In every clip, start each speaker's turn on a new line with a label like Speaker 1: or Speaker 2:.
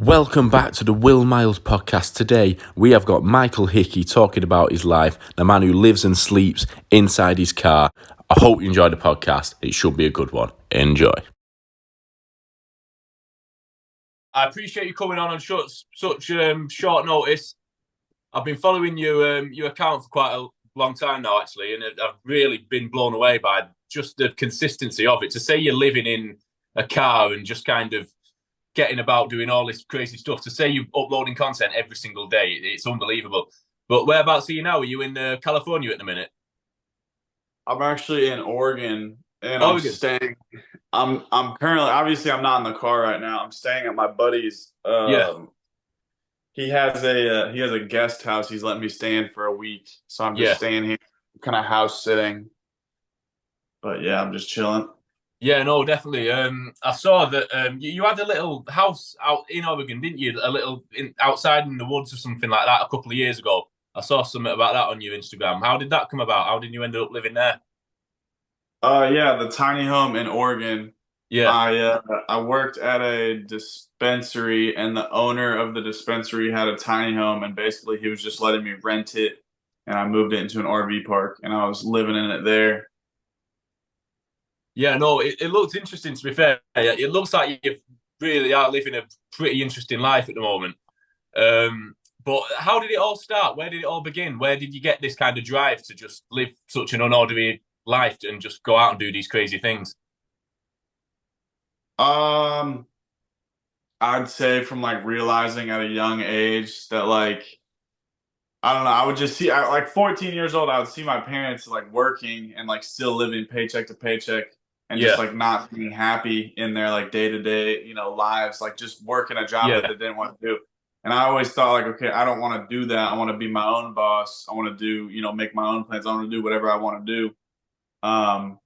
Speaker 1: Welcome back to the Will Miles podcast. Today, we have got Michael Hickey talking about his life, the man who lives and sleeps inside his car. I hope you enjoy the podcast. It should be a good one. Enjoy. I appreciate you coming on such short notice. I've been following your account for quite a long time now, actually, and I've really been blown away by just the consistency of it. To say you're living in a car and just kind of getting about doing all this crazy stuff, to say you're uploading content every single day, it's unbelievable. But whereabouts are you now? Are you in California at the minute?
Speaker 2: I'm actually in Oregon, and I'm
Speaker 1: Oregon.
Speaker 2: staying. I'm currently, obviously I'm not in the car right now. I'm staying at my buddy's.
Speaker 1: Yeah.
Speaker 2: He has a guest house. He's letting me stay in for a week, so I'm just
Speaker 1: Yeah.
Speaker 2: staying here, kind of house sitting. But yeah, I'm just chilling.
Speaker 1: Yeah, no, definitely. I saw that you had a little house out in Oregon, didn't you? A little outside in the woods or something like that a couple of years ago. I saw something about that on your Instagram. How did that come about? How did you end up living there?
Speaker 2: Yeah, the tiny home in Oregon.
Speaker 1: Yeah.
Speaker 2: I worked at a dispensary, and the owner of the dispensary had a tiny home, and basically he was just letting me rent it, and I moved it into an RV park, and I was living in it there.
Speaker 1: Yeah, no, it looks interesting, to be fair. It looks like you really are living a pretty interesting life at the moment. But how did it all start? Where did it all begin? Where did you get this kind of drive to just live such an unordinary life and just go out and do these crazy things?
Speaker 2: Um, I'd say from like realizing at a young age that I don't know, I would just see like 14 years old, I would see my parents like working and like still living paycheck to paycheck and just
Speaker 1: Yeah,
Speaker 2: like not being happy in their like day to day, lives, like just working a job that
Speaker 1: yeah,
Speaker 2: they didn't want to do. And I always thought like, okay, I don't want to do that. I want to be my own boss. I want to do, make my own plans. I want to do whatever I want to do. Um,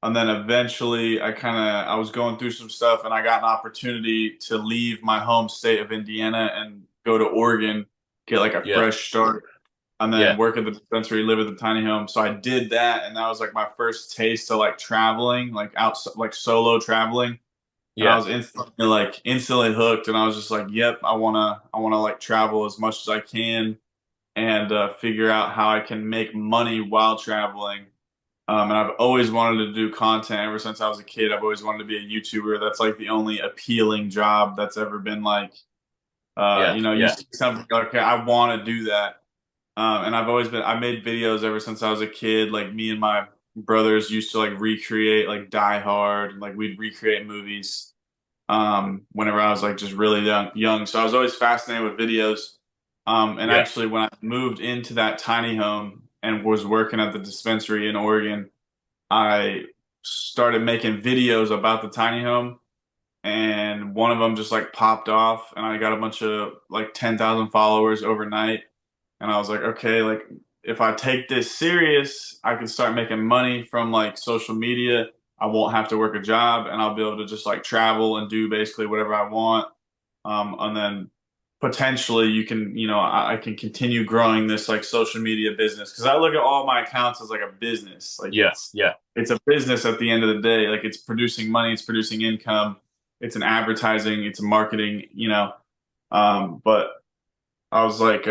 Speaker 2: and then eventually I was going through some stuff and I got an opportunity to leave my home state of Indiana and go to Oregon, get like a
Speaker 1: yeah,
Speaker 2: fresh start, and then
Speaker 1: yeah,
Speaker 2: work at the dispensary, live at the tiny home. So I did that, and that was like my first taste of like traveling, like out, like solo traveling. And I
Speaker 1: yeah,
Speaker 2: was instantly hooked, and I was just like, "Yep, I wanna like travel as much as I can, and figure out how I can make money while traveling." And I've always wanted to do content ever since I was a kid. I've always wanted to be a YouTuber. That's like the only appealing job that's ever been like,
Speaker 1: yeah,
Speaker 2: you
Speaker 1: yeah,
Speaker 2: see something like, okay, I want to do that. And I made videos ever since I was a kid. Like me and my brothers used to like recreate like Die Hard, like we'd recreate movies. Whenever I was like just really young. So I was always fascinated with videos. And
Speaker 1: yeah,
Speaker 2: actually, when I moved into that tiny home and was working at the dispensary in Oregon, I started making videos about the tiny home, and one of them just like popped off, and I got a bunch of like 10,000 followers overnight. And I was like, okay, like if I take this serious, I can start making money from like social media. I won't have to work a job, and I'll be able to just like travel and do basically whatever I want. And then potentially I can continue growing this like social media business, because I look at all my accounts as like a business. Like
Speaker 1: yeah, yeah,
Speaker 2: it's a business at the end of the day. Like it's producing money, it's producing income, it's an advertising, it's a marketing. But I was like,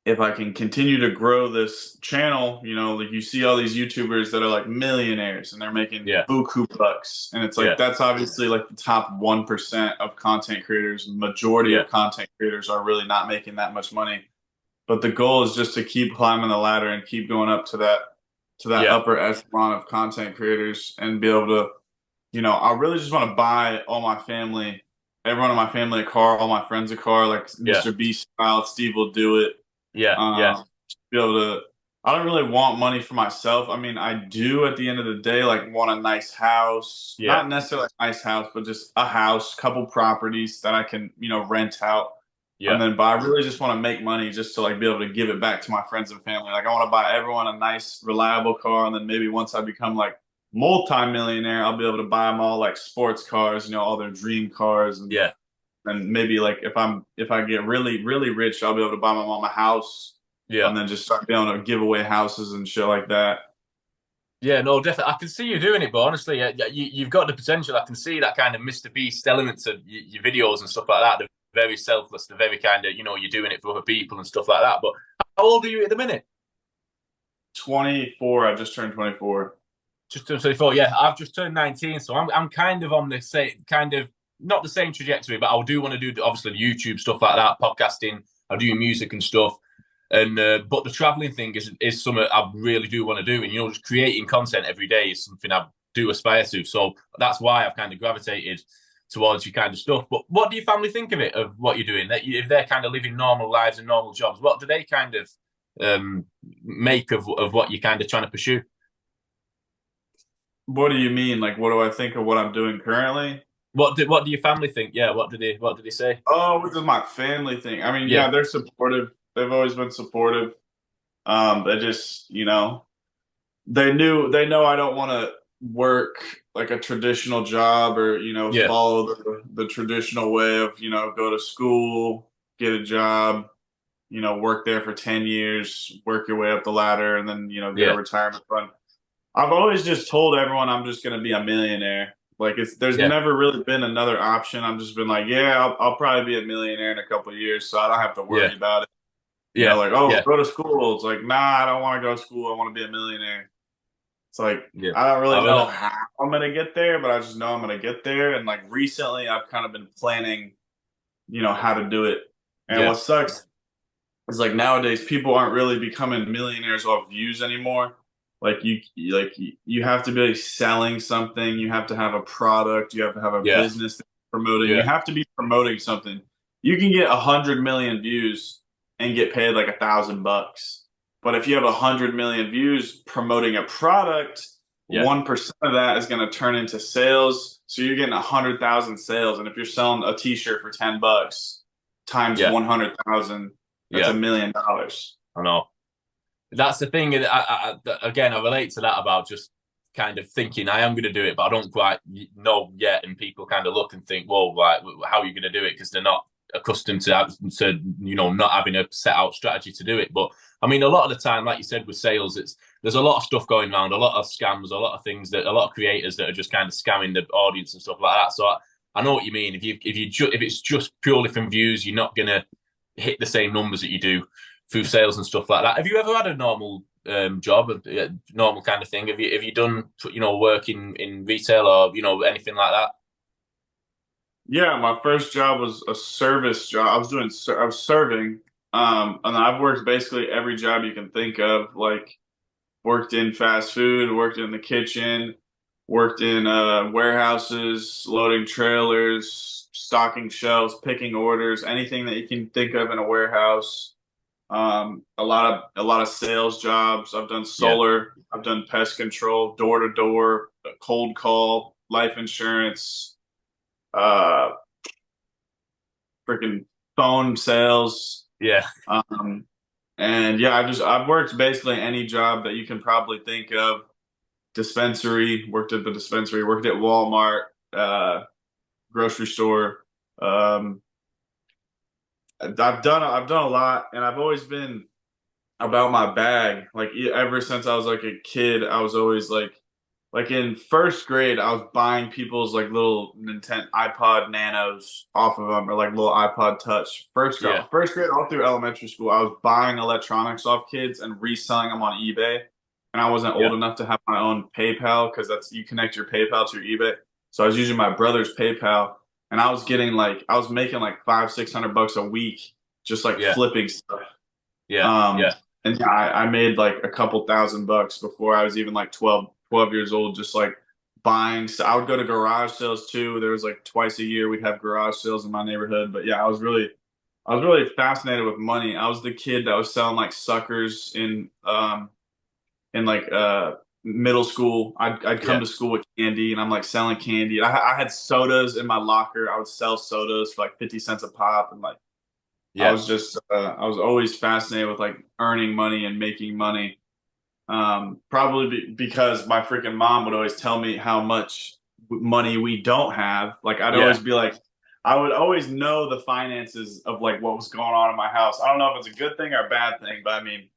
Speaker 2: if I can continue to grow this channel, like you see all these YouTubers that are like millionaires and they're making
Speaker 1: yeah,
Speaker 2: buku bucks. And it's like,
Speaker 1: yeah,
Speaker 2: that's obviously like the top 1% of content creators. Majority
Speaker 1: yeah,
Speaker 2: of content creators are really not making that much money. But the goal is just to keep climbing the ladder and keep going up to that
Speaker 1: yeah,
Speaker 2: upper echelon of content creators and be able to, I really just want to buy all my family, everyone in my family a car, all my friends a car, like
Speaker 1: yeah,
Speaker 2: Mr. Beast style. Steve will do it.
Speaker 1: yeah, yeah,
Speaker 2: um, be able to. I don't really want money for myself. I mean, I do at the end of the day, like want a nice house,
Speaker 1: yeah,
Speaker 2: not necessarily a nice house, but just a house, couple properties that I can, rent out. And
Speaker 1: yeah,
Speaker 2: then, but I really just want to make money just to like be able to give it back to my friends and family. Like I want to buy everyone a nice, reliable car, and then maybe once I become like multi-millionaire, I'll be able to buy them all like sports cars, all their dream cars, and
Speaker 1: yeah,
Speaker 2: maybe like if I get really really rich, I'll be able to buy my mom a house,
Speaker 1: yeah.
Speaker 2: and then just start being able to give away houses and shit like that.
Speaker 1: Yeah, no, definitely. I can see you doing it, but honestly, you've got the potential. I can see that kind of Mr. Beast element to your videos and stuff like that. They're very selfless. They're very kind of, you're doing it for other people and stuff like that. But how old are you at the minute?
Speaker 2: 24. I just turned 24.
Speaker 1: Just turned 24. Yeah, I've just turned 19, so I'm kind of on the same kind of not the same trajectory, but I do want to do obviously the YouTube stuff like that, podcasting. I do music and stuff, and but the traveling thing is something I really do want to do, and just creating content every day is something I do aspire to. So that's why I've kind of gravitated towards your kind of stuff. But what do your family think of it, of what you're doing? That if they're kind of living normal lives and normal jobs, what do they kind of make of what you're kind of trying to pursue?
Speaker 2: What do you mean? Like, what do I think of what I'm doing currently?
Speaker 1: What do your family think? Yeah, what did they say?
Speaker 2: Oh, this is my family thing. I mean,
Speaker 1: Yeah,
Speaker 2: yeah, they're supportive. They've always been supportive. They just, they know I don't want to work like a traditional job or,
Speaker 1: yeah,
Speaker 2: follow the traditional way of, go to school, get a job, work there for 10 years, work your way up the ladder, and then, get a
Speaker 1: yeah,
Speaker 2: retirement fund. I've always just told everyone I'm just going to be a millionaire. Like there's
Speaker 1: yeah,
Speaker 2: never really been another option. I've just been like, yeah, I'll probably be a millionaire in a couple of years, so I don't have to
Speaker 1: yeah,
Speaker 2: worry about it.
Speaker 1: yeah,
Speaker 2: Like, oh,
Speaker 1: yeah,
Speaker 2: go to school. It's like, nah, I don't want to go to school. I want to be a millionaire. It's like
Speaker 1: yeah.
Speaker 2: I don't
Speaker 1: I
Speaker 2: really know
Speaker 1: really,
Speaker 2: how I'm gonna get there, but I just know I'm gonna get there. And like recently, I've kind of been planning, how to do it. And
Speaker 1: yeah,
Speaker 2: what sucks is like nowadays people aren't really becoming millionaires off views anymore. You have to be selling something. You have to have a product. You have to have a
Speaker 1: yeah,
Speaker 2: business that you're promoting. You
Speaker 1: yeah,
Speaker 2: have to be promoting something. You can get 100 million views and get paid like $1,000. But if you have 100 million views promoting a product,
Speaker 1: yeah,
Speaker 2: 1% of that is going to turn into sales. So you're getting 100,000 sales. And if you're selling a T-shirt for $10 times
Speaker 1: yeah,
Speaker 2: 100,000, that's
Speaker 1: yeah.
Speaker 2: $1 million.
Speaker 1: I know. That's the thing. Again, I relate to that about just kind of thinking I am going to do it, but I don't quite know yet. And people kind of look and think, "Well, like, how are you going to do it?" Because they're not accustomed to not having a set out strategy to do it. But I mean, a lot of the time, like you said, with sales, there's a lot of stuff going around, a lot of scams, a lot of things that a lot of creators that are just kind of scamming the audience and stuff like that. So I know what you mean. If it's just purely from views, you're not going to hit the same numbers that you do through sales and stuff like that. Have you ever had a normal job, a normal kind of thing? Have you done work in retail or anything like that?
Speaker 2: Yeah, my first job was a service job. I was serving, and I've worked basically every job you can think of. Like worked in fast food, worked in the kitchen, worked in warehouses, loading trailers, stocking shelves, picking orders, anything that you can think of in a warehouse. A lot of sales jobs. I've done
Speaker 1: Yeah,
Speaker 2: solar. I've done pest control, door to door, cold call, life insurance. Uh, Freaking phone sales.
Speaker 1: yeah,
Speaker 2: Um, and yeah, I've worked basically any job that you can probably think of. Dispensary, worked at the dispensary, worked at Walmart, grocery store. Um, I've done a lot, and I've always been about my bag. Like ever since I was like a kid, I was always like in first grade, I was buying people's like little Nintendo iPod Nanos off of them or like little iPod Touch.
Speaker 1: yeah,
Speaker 2: First grade all through elementary school, I was buying electronics off kids and reselling them on eBay. And I wasn't
Speaker 1: yeah,
Speaker 2: old enough to have my own PayPal because that's you connect your PayPal to your eBay. So I was using my brother's PayPal, and I was making like 500-600 bucks a week just like
Speaker 1: yeah,
Speaker 2: flipping stuff.
Speaker 1: yeah,
Speaker 2: Um,
Speaker 1: yeah,
Speaker 2: and yeah, I made like a couple $1,000 before I was even like 12 years old, just like buying. So I would go to garage sales too. There was like twice a year we'd have garage sales in my neighborhood. But yeah, I was really fascinated with money. I was the kid that was selling like suckers in like middle school. I'd come
Speaker 1: yeah,
Speaker 2: to school with candy and I'm like selling candy. I had sodas in my locker. I would sell sodas for like 50 cents a pop and like
Speaker 1: yeah,
Speaker 2: I was always fascinated with like earning money and making money. Because my freaking mom would always tell me how much money we don't have. Like I'd always
Speaker 1: yeah,
Speaker 2: be like, I would always know the finances of like what was going on in my house. I don't know if it's a good thing or a bad thing, but I mean,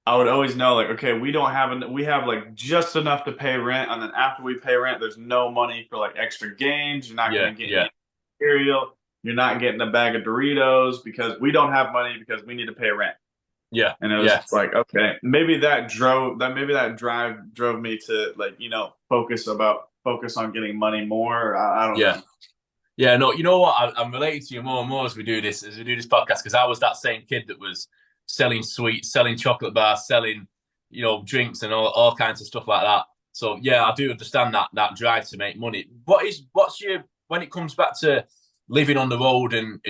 Speaker 2: I would always know like, okay, we have like just enough to pay rent, and then after we pay rent, there's no money for like extra games. You're not
Speaker 1: Yeah,
Speaker 2: going to get
Speaker 1: yeah,
Speaker 2: any cereal. You're not getting a bag of Doritos because we don't have money because we need to pay rent.
Speaker 1: yeah,
Speaker 2: And it was
Speaker 1: yeah,
Speaker 2: just like, okay, maybe that drive drove me to like, focus on getting money more. I don't
Speaker 1: yeah.
Speaker 2: know.
Speaker 1: Yeah, no, you know what? I'm related to you more and more as we do this podcast because I was that same kid that was selling sweets, selling chocolate bars, selling drinks and all kinds of stuff like that. So yeah, I do understand that drive to make money. What's your when it comes back to living on the road and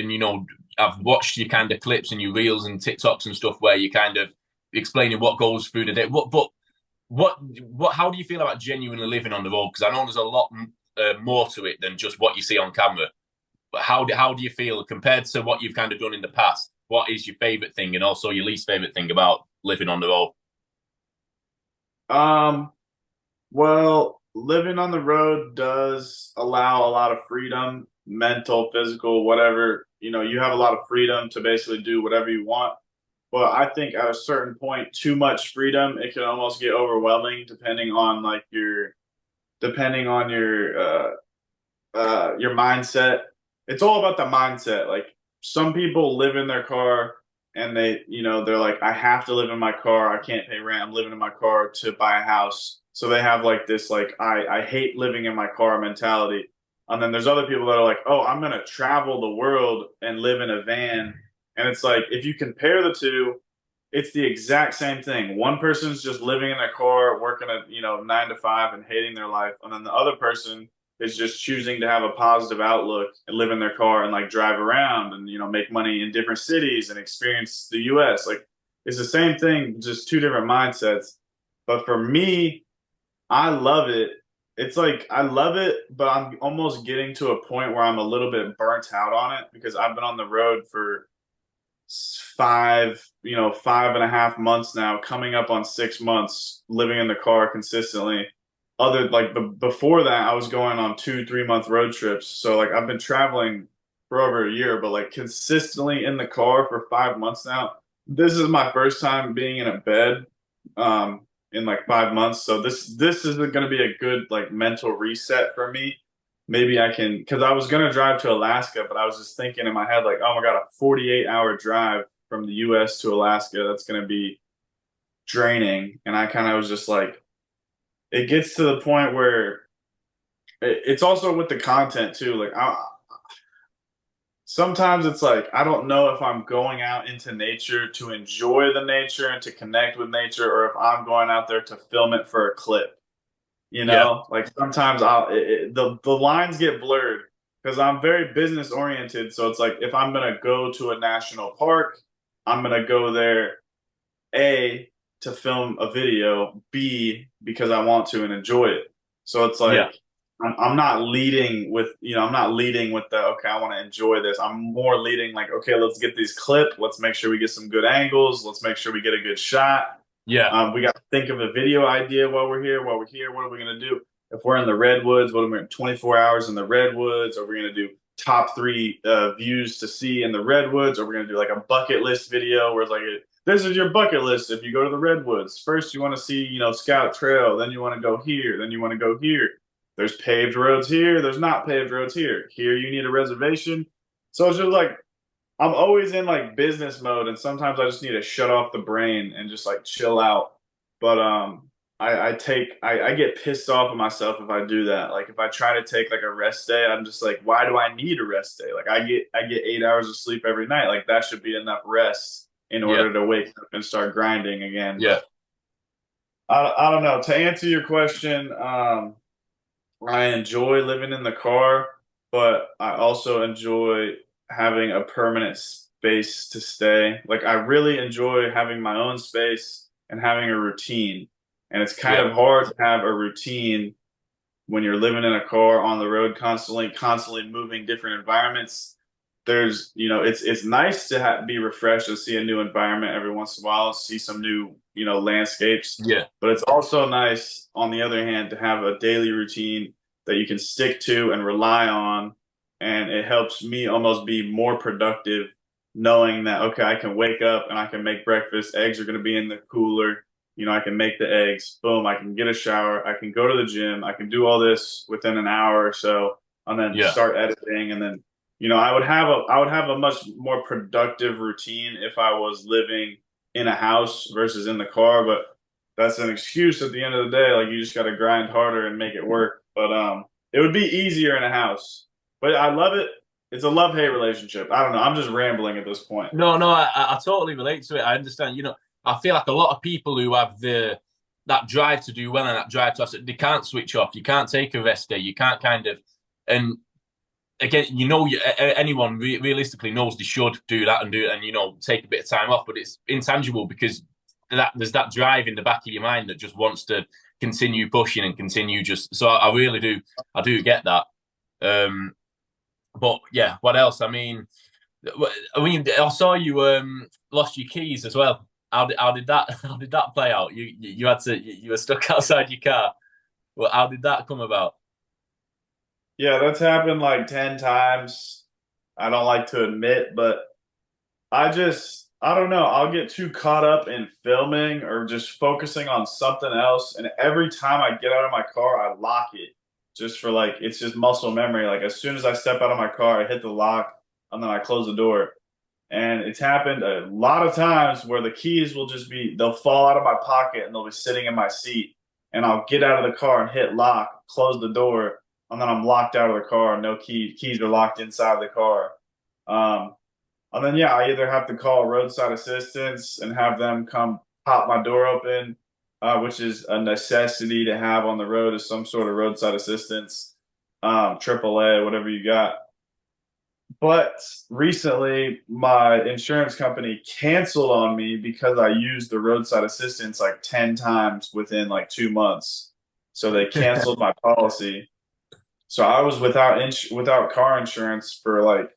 Speaker 1: I've watched your kind of clips and your reels and TikToks and stuff where you kind of explaining what goes through the day. What how do you feel about genuinely living on the road? Because I know there's a lot more to it than just what you see on camera. But how do you feel compared to what you've kind of done in the past? What is your favorite thing and also your least favorite thing about living on the road?
Speaker 2: Um, well, living on the road does allow a lot of freedom, mental, physical, whatever. You have a lot of freedom to basically do whatever you want. But I think at a certain point, too much freedom, it can almost get overwhelming depending on your mindset. It's all about the mindset. Like some people live in their car and they're like, I have to live in my car. I can't pay rent. I'm living in my car to buy a house. So they have like this, like, I hate living in my car mentality. And then there's other people that are like, oh, I'm going to travel the world and live in a van. And it's like, if you compare the two, it's the exact same thing. One person's just living in their car, working at, 9 to 5 and hating their life. And then the other person is just choosing to have a positive outlook and live in their car and like drive around and make money in different cities and experience the US. Like it's the same thing, just two different mindsets. But for me, I love it. It's like I love it, but I'm almost getting to a point where I'm a little bit burnt out on it because I've been on the road for 5.5 months now, coming up on 6 months, living in the car consistently. Before that, I was going on 2 3 month road trips. So like I've been traveling for over a year, but like consistently in the car for 5 months now. This is my first time being in a bed in like 5 months. So this is going to be a good like mental reset for me. Maybe I can, because I was going to drive to Alaska, but I was just thinking in my head, like, oh my God, a 48-hour drive from the US to Alaska, that's going to be draining. And I kind of was just like, it gets to the point where it's also with the content too. Like, sometimes it's like, I don't know if I'm going out into nature to enjoy the nature and to connect with nature, or if I'm going out there to film it for a clip.
Speaker 1: Yeah,
Speaker 2: Like sometimes the lines get blurred because I'm very business oriented. So it's like if I'm gonna go to a national park, I'm gonna go there A to film a video, B because I want to and enjoy it. So it's
Speaker 1: yeah,
Speaker 2: like I'm not leading with I'm not leading with the okay, I want to enjoy this. I'm more leading like okay, let's get these clip. Let's make sure we get some good angles. Let's make sure we get a good shot.
Speaker 1: yeah,
Speaker 2: We got to think of a video idea while we're here. While we're here, what are we going to do? If we're in the redwoods, what are we 24 hours in the redwoods? Are we going to do top three views to see in the redwoods? Or are we going to do like a bucket list video where it's like, this is your bucket list. If you go to the redwoods, first you want to see, Scout Trail. Then you want to go here. Then you want to go here. There's paved roads here. There's not paved roads here. Here you need a reservation. So it's just like I'm always in like business mode, and sometimes I just need to shut off the brain and just like chill out. But I get pissed off at myself if I do that. Like if I try to take like a rest day, I'm just like, why do I need a rest day? Like I get 8 hours of sleep every night. Like that should be enough rest in
Speaker 1: yeah,
Speaker 2: order to wake up and start grinding again.
Speaker 1: yeah,
Speaker 2: But I don't know. To answer your question, I enjoy living in the car, but I also enjoy having a permanent space to stay. Like I really enjoy having my own space and having a routine. And it's kind
Speaker 1: yeah,
Speaker 2: of hard to have a routine when you're living in a car on the road constantly moving different environments. It's nice to be refreshed and see a new environment every once in a while, see some new, landscapes.
Speaker 1: yeah,
Speaker 2: But it's also nice, on the other hand, to have a daily routine that you can stick to and rely on. And it helps me almost be more productive knowing that, okay, I can wake up and I can make breakfast. Eggs are going to be in the cooler. I can make the eggs. Boom, I can get a shower. I can go to the gym. I can do all this within an hour or so, and then
Speaker 1: Yeah.
Speaker 2: start editing. And then, I would have a much more productive routine if I was living in a house versus in the car. But that's an excuse at the end of the day. Like, you just got to grind harder and make it work. But it would be easier in a house. But I love it. It's a love-hate relationship. I don't know. I'm just rambling at this point.
Speaker 1: No, no, I totally relate to it. I understand. I feel like a lot of people who have that drive to do well and that drive to, they can't switch off. You can't take a rest day. You can't kind of, and again, anyone realistically knows they should do that and do it, and take a bit of time off. But it's intangible because there's that drive in the back of your mind that just wants to continue pushing and continue just. So I really do, I do get that. Um, but yeah, what else? I saw you lost your keys as well. How did that how did that play out? You had to you were stuck outside your car. Well, how did that come about?
Speaker 2: Yeah, that's happened like 10 times. I don't like to admit, but I don't know. I'll get too caught up in filming or just focusing on something else. And every time I get out of my car, I lock it just for like, it's just muscle memory. Like, as soon as I step out of my car, I hit the lock and then I close the door. And it's happened a lot of times where the keys they'll fall out of my pocket and they'll be sitting in my seat. And I'll get out of the car and hit lock, close the door, and then I'm locked out of the car. No keys are locked inside the car. Um, and then, yeah, I either have to call roadside assistance and have them come pop my door open, which is a necessity to have on the road, is some sort of roadside assistance, AAA, whatever you got. But recently, my insurance company canceled on me because I used the roadside assistance like 10 times within like 2 months. So they canceled my policy. So I was without car insurance for like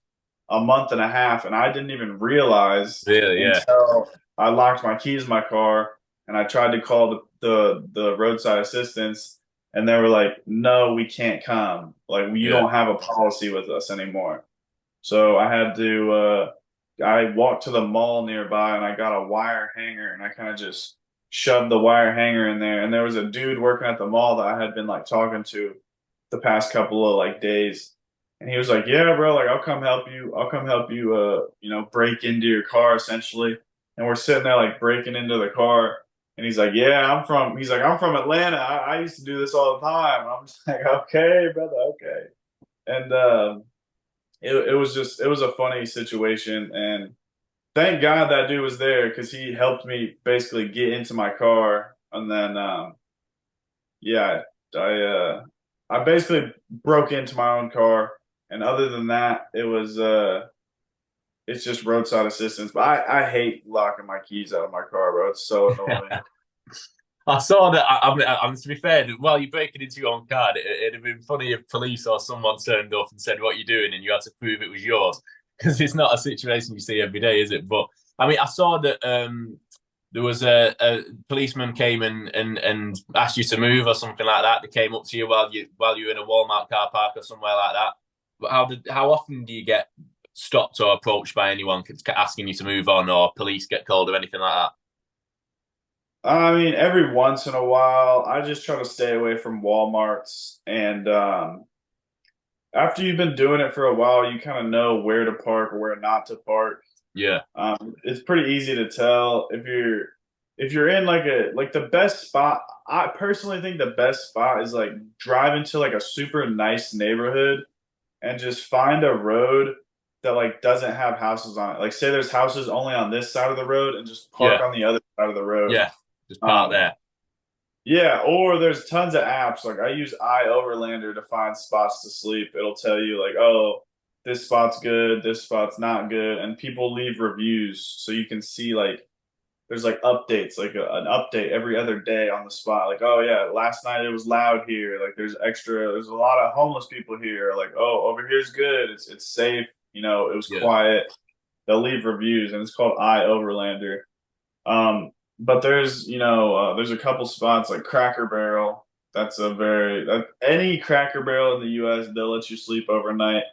Speaker 2: a month and a half, and I didn't even realize
Speaker 1: Really? Yeah,
Speaker 2: until I locked my keys in my car and I tried to call the roadside assistance, and they were like, "No, we can't come. Like, you
Speaker 1: yeah,
Speaker 2: don't have a policy with us anymore." So I walked to the mall nearby and I got a wire hanger and I kind of just shoved the wire hanger in there. And there was a dude working at the mall that I had been like talking to the past couple of like days. And he was like, "Yeah, bro, like I'll come help you. I'll come help you, break into your car essentially." And we're sitting there like breaking into the car. And he's like, I'm from Atlanta. I used to do this all the time. And I'm just like, okay, brother, okay. And it was a funny situation, and thank God that dude was there because he helped me basically get into my car. And then yeah, I basically broke into my own car, and other than that, it's just roadside assistance. But I hate locking my keys out of my car, bro. It's so annoying.
Speaker 1: yeah. I saw that. To be fair, while you're breaking into your own car, it'd have been funny if police or someone turned up and said, "What you doing?" and you had to prove it was yours, because it's not a situation you see every day, is it? But I saw that there was a policeman came and asked you to move or something like that. They came up to you while you were in a Walmart car park or somewhere like that. But how often do you get stopped or approached by anyone asking you to move on, or police get called or anything like
Speaker 2: I mean, every once in a while, I just try to stay away from Walmarts. And after you've been doing it for a while, you kind of know where to park or where not to park.
Speaker 1: that?
Speaker 2: It's pretty easy to tell if you're in like the best spot. I personally think the best spot is like drive into like a super nice neighborhood and just find a road that like doesn't have houses on it. Like, say there's houses only on this side of the road and just park
Speaker 1: Yeah,
Speaker 2: on the other side of the road.
Speaker 1: yeah. Just park
Speaker 2: Um,
Speaker 1: there.
Speaker 2: yeah, or there's tons of apps. Like, I use iOverlander to find spots to sleep. It'll tell you like, oh, this spot's good, this spot's not good, and people leave reviews so you can see like there's like updates, like an update every other day on the spot. Like, oh yeah, last night it was loud here. Like, there's a lot of homeless people here. Like, oh, over here's good. It's safe. It was
Speaker 1: Yeah,
Speaker 2: quiet. They'll leave reviews, and it's called iOverlander. But there's a couple spots like Cracker Barrel. Any Cracker Barrel in the U.S. they'll let you sleep overnight.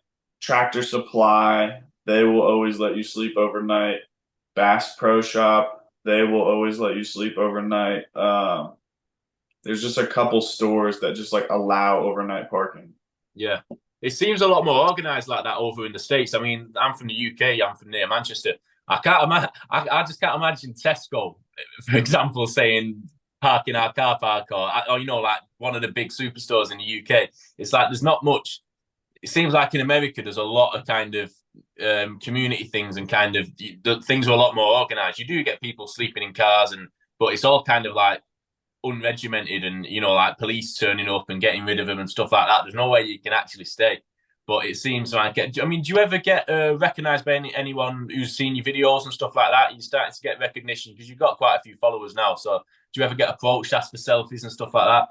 Speaker 2: Tractor Supply. they will always let you sleep overnight. Bass Pro Shop, they will always let you sleep overnight. There's just a couple stores that just like allow overnight parking.
Speaker 1: Yeah. It seems a lot more organized like that over in the States. I mean, I'm from the UK, I'm from near Manchester. I can't imagine, I just can't imagine Tesco, for example, saying park in our car park or, you know, like one of the big superstores in the UK. It's like there's not much. It seems like in America, there's a lot of kind of community things and kind of things are a lot more organized. You do get people sleeping in cars, but it's all kind of like unregimented and you know like police turning up and getting rid of them and stuff like that. There's no way you can actually stay. But it seems like, I mean, do you ever get recognised by anyone who's seen your videos and stuff like that? You're starting to get recognition because you've got quite a few followers now. So do you ever get approached, asked for selfies and stuff like that?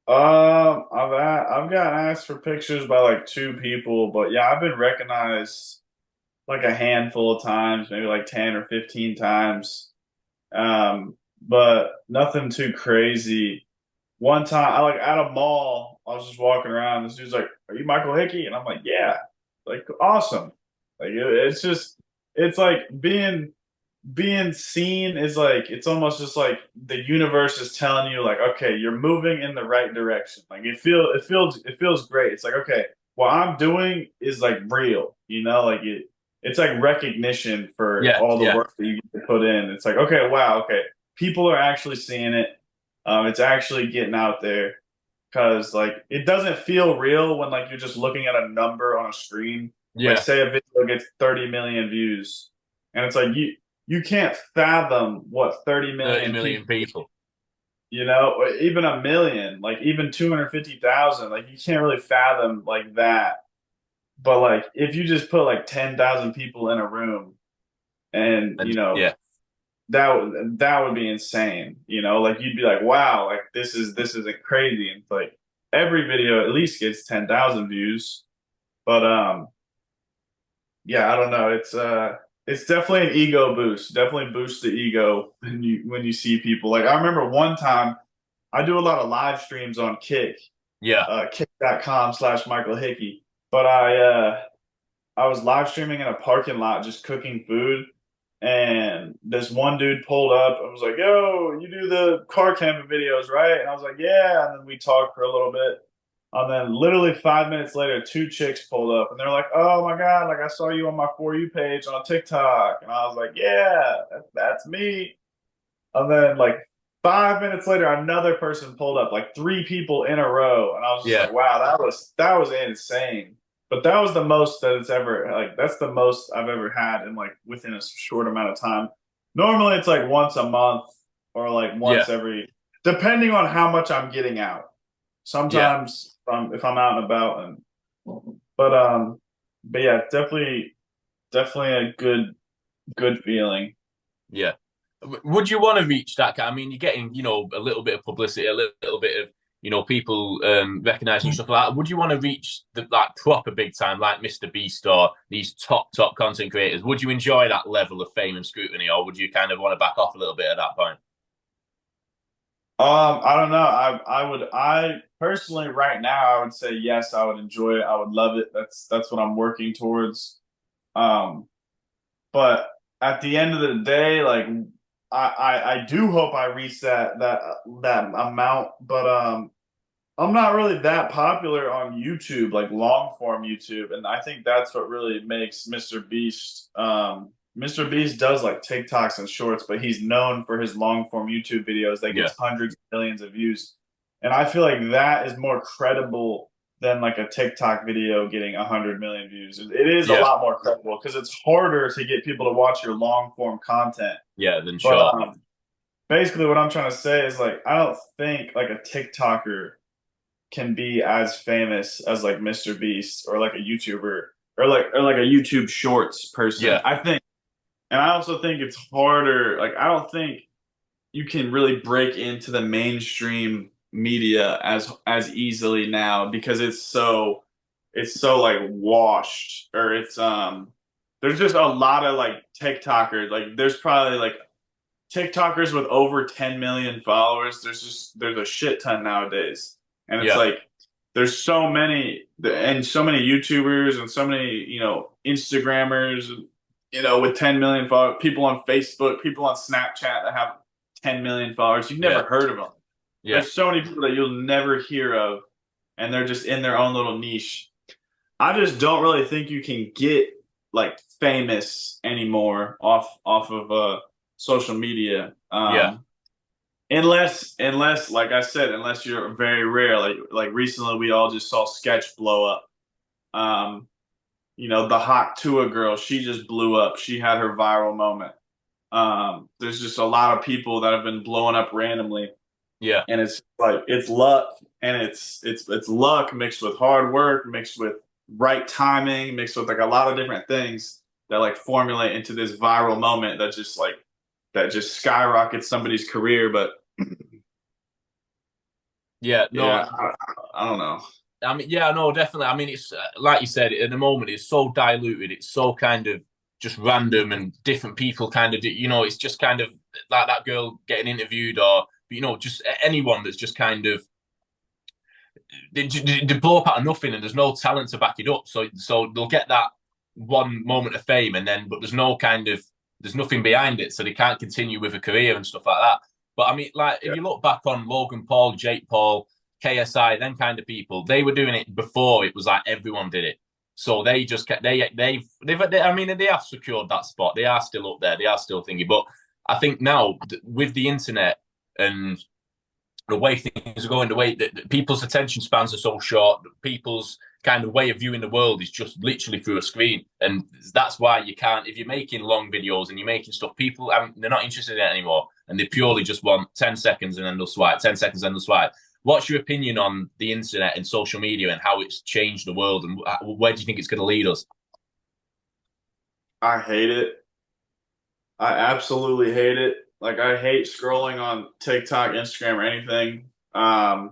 Speaker 2: I've got asked for pictures by like two people, but yeah, I've been recognized like a handful of times, maybe like 10 or 15 times. But nothing too crazy. One time, I like at a mall, I was just walking around. This dude's like, "Are you Michael Hickey?" And I'm like, "Yeah." Like, awesome. Like, it's just, it's like being seen is like it's almost just like the universe is telling you like, okay, you're moving in the right direction. Like it feels great. It's like, okay, what I'm doing is like real, like it's like recognition for
Speaker 1: Yeah,
Speaker 2: all the
Speaker 1: yeah,
Speaker 2: work that you get to put in. It's like, okay, wow, okay, people are actually seeing it. It's actually getting out there because like it doesn't feel real when like you're just looking at a number on a screen. Like
Speaker 1: yeah.
Speaker 2: say a video gets 30 million views, and it's like you can't fathom what 30
Speaker 1: 30
Speaker 2: million
Speaker 1: million
Speaker 2: people,
Speaker 1: people.
Speaker 2: or even a million, like even 250,000, like you can't really fathom like that. But like if you just put like 10,000 people in a room and
Speaker 1: And yeah,
Speaker 2: that would be insane. Like you'd be like, wow, like this isn't crazy. And it's like every video at least gets 10,000 views. But yeah, I don't know. It's definitely an ego boost. Definitely boosts the ego when you see people. Like I remember one time I do a lot of live streams on
Speaker 1: yeah,
Speaker 2: kick.com/Michael Hickey. But I was live streaming in a parking lot just cooking food. And this one dude pulled up and was like, "Yo, you do the car camping videos, right?" And I was like, "Yeah." And then we talked for a little bit. And then literally 5 minutes later, two chicks pulled up and they're like, "Oh my God, like I saw you on my For You page on TikTok." And I was like, "Yeah, that's me." And then like 5 minutes later, another person pulled up, like three people in a row. And I was just
Speaker 1: yeah,
Speaker 2: like, wow, that was insane. But that was the most that it's ever like that's the most I've ever had in like within a short amount of time. Normally it's like once a month or like
Speaker 1: yeah,
Speaker 2: once every depending on how much I'm getting out.
Speaker 1: yeah,
Speaker 2: Sometimes if I'm out and about and but yeah, definitely a good feeling.
Speaker 1: yeah. Would you want to reach that kind? I mean, you're getting, you know, a little bit of publicity, a little bit of, you know, people recognizing stuff like that. Would you want to reach the like proper big time, like Mr. Beast or these top content creators? Would you enjoy that level of fame and scrutiny, or would you kind of want to back off a little bit at that point?
Speaker 2: I don't know. I personally right now I would say yes, I would enjoy it. I would love it. That's what I'm working towards. Um, but at the end of the day, like I do hope I reach that amount, but I'm not really that popular on YouTube, like long form YouTube, and I think that's what really makes Mr. Beast. Mr. Beast does like TikToks and shorts, but he's known for his long form YouTube videos that
Speaker 1: Yeah,
Speaker 2: gets hundreds of millions of views, and I feel like that is more credible than like a TikTok video getting 100 million views. It is a
Speaker 1: yeah,
Speaker 2: lot more credible because it's harder to get people to watch your long form content.
Speaker 1: yeah. Then
Speaker 2: But
Speaker 1: sure.
Speaker 2: basically, what I'm trying to say is like I don't think like a TikToker can be as famous as like Mr. Beast or like a YouTuber or like a YouTube Shorts person.
Speaker 1: Yeah,
Speaker 2: I think, and I also think it's harder. Like I don't think you can really break into the mainstream media as easily now because it's so like washed or it's there's just a lot of like TikTokers. Like there's probably like TikTokers with over 10 million followers. There's a shit ton nowadays. And it's
Speaker 1: yeah,
Speaker 2: like there's so many and so many YouTubers and so many, Instagrammers, with 10 million followers, people on Facebook, people on Snapchat that have 10 million followers. You've
Speaker 1: Yeah,
Speaker 2: never heard of them.
Speaker 1: yeah,
Speaker 2: There's so many people that you'll never hear of, and they're just in their own little niche. I just don't really think you can get like famous anymore off of social media.
Speaker 1: yeah,
Speaker 2: Unless like I said, unless you're very rare. Like recently we all just saw Sketch blow up. Um, the hot Tua girl, she just blew up. She had her viral moment. There's just a lot of people that have been blowing up randomly,
Speaker 1: yeah,
Speaker 2: and it's like it's luck, and it's luck mixed with hard work, mixed with right timing, mixed with like a lot of different things that like formulate into this viral moment that just skyrockets somebody's career. But
Speaker 1: yeah. No,
Speaker 2: yeah, I don't know.
Speaker 1: I mean, yeah, no, definitely. I mean, it's like you said, at the moment, it's so diluted. It's so kind of just random and different people kind of, it's just kind of like that girl getting interviewed or, just anyone that's just kind of, they blow up out of nothing and there's no talent to back it up. So they'll get that one moment of fame but there's no kind of, there's nothing behind it. So they can't continue with a career and stuff like that. But I mean, like, if
Speaker 2: Yeah,
Speaker 1: you look back on Logan Paul, Jake Paul, KSI, them kind of people, they were doing it before it was like everyone did it. So they just kept I mean they have secured that spot. They are still up there. They are still thinking. But I think now with the internet and the way things are going, the way that people's attention spans are so short, people's kind of way of viewing the world is just literally through a screen, and that's why you can't. If you're making long videos and you're making stuff, people they're not interested in it anymore, and they purely just want 10 seconds and then they'll swipe, 10 seconds and they'll swipe. What's your opinion on the internet and social media and how it's changed the world, and where do you think it's going to lead us?
Speaker 2: I hate it. I absolutely hate it. Like I hate scrolling on TikTok, Instagram, or anything. I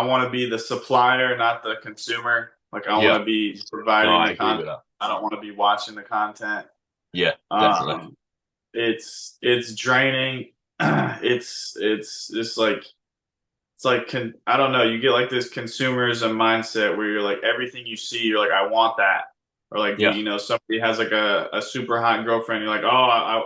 Speaker 2: want to be the supplier, not the consumer. Like I
Speaker 1: Yeah,
Speaker 2: want to be
Speaker 1: no,
Speaker 2: providing
Speaker 1: I
Speaker 2: the
Speaker 1: agree with
Speaker 2: content.
Speaker 1: that.
Speaker 2: I don't want to be watching the content.
Speaker 1: Yeah, definitely.
Speaker 2: Um, it's draining. It's just like I don't know. You get like this consumerism mindset where you're like everything you see, you're like I want that, or like
Speaker 1: Yeah,
Speaker 2: somebody has like a super hot girlfriend, you're like oh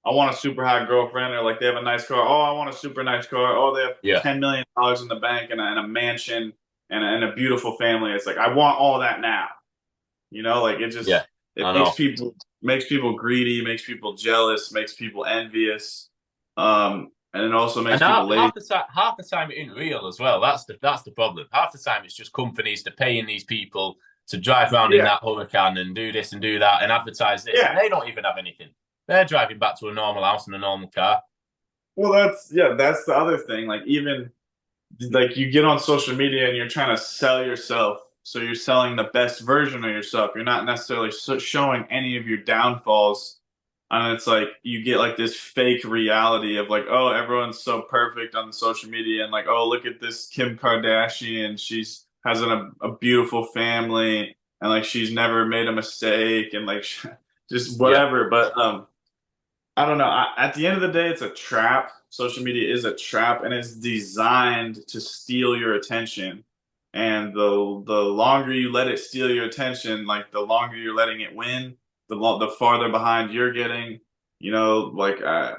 Speaker 2: I want a super hot girlfriend, or like they have a nice car, oh I want a super nice car, oh they have
Speaker 1: yeah,
Speaker 2: $10 million in the bank and a mansion and a beautiful family. It's like I want all that now. Like
Speaker 1: yeah.
Speaker 2: it
Speaker 1: I know.
Speaker 2: makes people greedy, makes people jealous, makes people envious, and it also
Speaker 1: And
Speaker 2: makes people lazy.
Speaker 1: half the time it isn't real as well. That's the problem. Half the time it's just companies to paying these people to drive around in
Speaker 2: Yeah,
Speaker 1: that hurricane and do this and do that and advertise this, and
Speaker 2: yeah.
Speaker 1: they don't even have anything. They're driving back to a normal house in a normal car.
Speaker 2: Well, that's the other thing. Like even like you get on social media and you're trying to sell yourself, so you're selling the best version of yourself. You're not necessarily showing any of your downfalls, and it's like you get like this fake reality of like, oh, everyone's so perfect on social media, and like, oh, look at this Kim Kardashian, she's has a beautiful family, and like she's never made a mistake, and like just
Speaker 1: Yeah,
Speaker 2: whatever. But I don't know. At the end of the day, it's a trap. Social media is a trap, and it's designed to steal your attention. And the longer you let it steal your attention, like the longer you're letting it win, the farther behind you're getting. Like I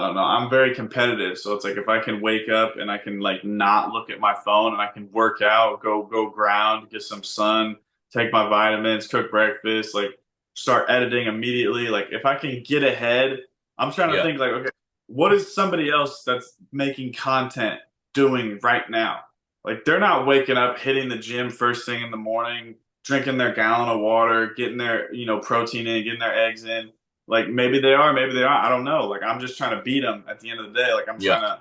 Speaker 2: don't know. I'm very competitive, so it's like if I can wake up and I can like not look at my phone and I can work out, go ground, get some sun, take my vitamins, cook breakfast, like start editing immediately. Like if I can get ahead. I'm trying to
Speaker 1: yeah,
Speaker 2: think like, okay, what is somebody else that's making content doing right now? Like they're not waking up, hitting the gym first thing in the morning, drinking their gallon of water, getting their, protein in, getting their eggs in. Like maybe they are, maybe they aren't. I don't know. Like I'm just trying to beat them at the end of the day. Like
Speaker 1: yeah,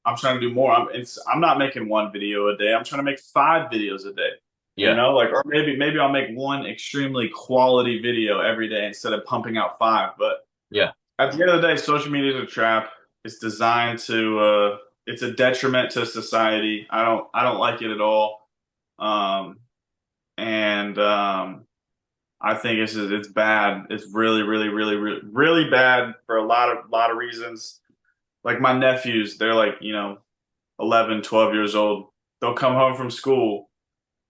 Speaker 2: I'm trying to do more. I'm not making one video a day. I'm trying to make 5 videos a day.
Speaker 1: yeah,
Speaker 2: Like or maybe I'll make one extremely quality video every day instead of pumping out five. But
Speaker 1: yeah,
Speaker 2: at the end of the day, social media is a trap. It's designed to it's a detriment to society. I don't like it at all. Um and I think it's bad. It's really, really, really, really, really bad for a lot of reasons. Like my nephews, they're like, 11, 12 years old. they'll come home from school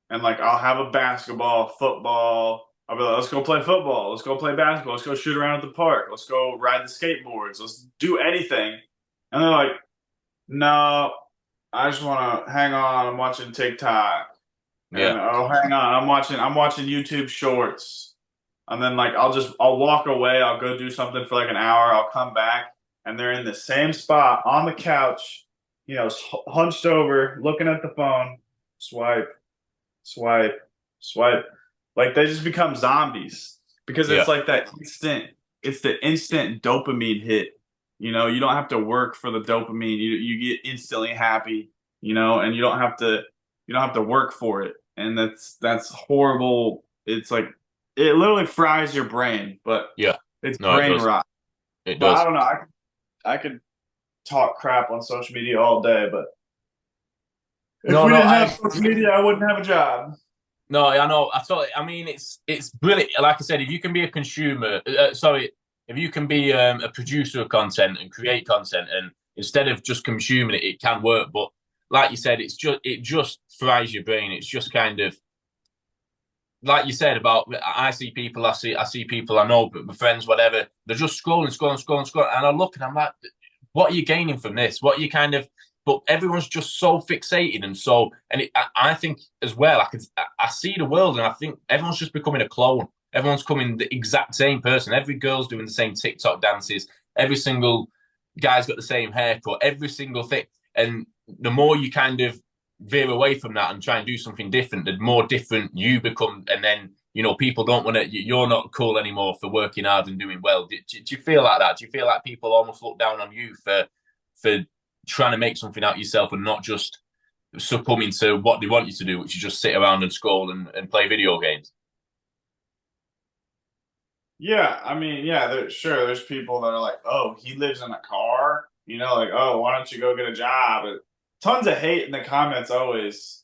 Speaker 2: and like I'll have a basketball, football. I'll be like, let's go play football. Let's go play basketball. Let's go shoot around at the park. Let's go ride the skateboards. Let's do anything. And they're like, no, I just want to hang on. I'm watching TikTok. And
Speaker 1: Yeah.
Speaker 2: oh, hang on. I'm watching YouTube shorts. And then like I'll walk away. I'll go do something for like an hour. I'll come back and they're in the same spot on the couch, hunched over, looking at the phone, swipe, swipe, swipe. Like they just become zombies because it's
Speaker 1: Yeah.
Speaker 2: like it's the instant dopamine hit. You don't have to work for the dopamine. You get instantly happy, and you don't have to work for it. And that's horrible. It's like it literally fries your brain, but
Speaker 1: Yeah.
Speaker 2: it's
Speaker 1: No, it
Speaker 2: brain
Speaker 1: does.
Speaker 2: rot.
Speaker 1: It
Speaker 2: But I
Speaker 1: does.
Speaker 2: don't know. I could talk crap on social media all day, but if
Speaker 1: No,
Speaker 2: we
Speaker 1: no,
Speaker 2: didn't have
Speaker 1: I
Speaker 2: social media, I wouldn't have a job.
Speaker 1: no, I know. I mean, it's brilliant. Like I said, if you can be a consumer, sorry, if you can be a producer of content and create content, and instead of just consuming it, it can work. But like you said, it just fries your brain. It's just kind of like you said about I see people I know, but my friends, whatever, they're just scrolling, scrolling, scrolling, scrolling, and I look and I'm like, what are you gaining from this? What are you kind of? But everyone's just so fixated and so, and I think as well, I see the world and I think everyone's just becoming a clone. Everyone's coming the exact same person. Every girl's doing the same TikTok dances. Every single guy's got the same haircut. Every single thing, and the more you kind of veer away from that and try and do something different, the more different you become. And then, people don't want to, you're not cool anymore for working hard and doing well. Do you feel like that? Do you feel like people almost look down on you for trying to make something out of yourself and not just succumbing to what they want you to do, which is just sit around and scroll and play video games?
Speaker 2: Yeah, I mean, yeah, sure. There's people that are like, "Oh, he lives in a car," like, "Oh, why don't you go get a job?" Tons of hate in the comments always,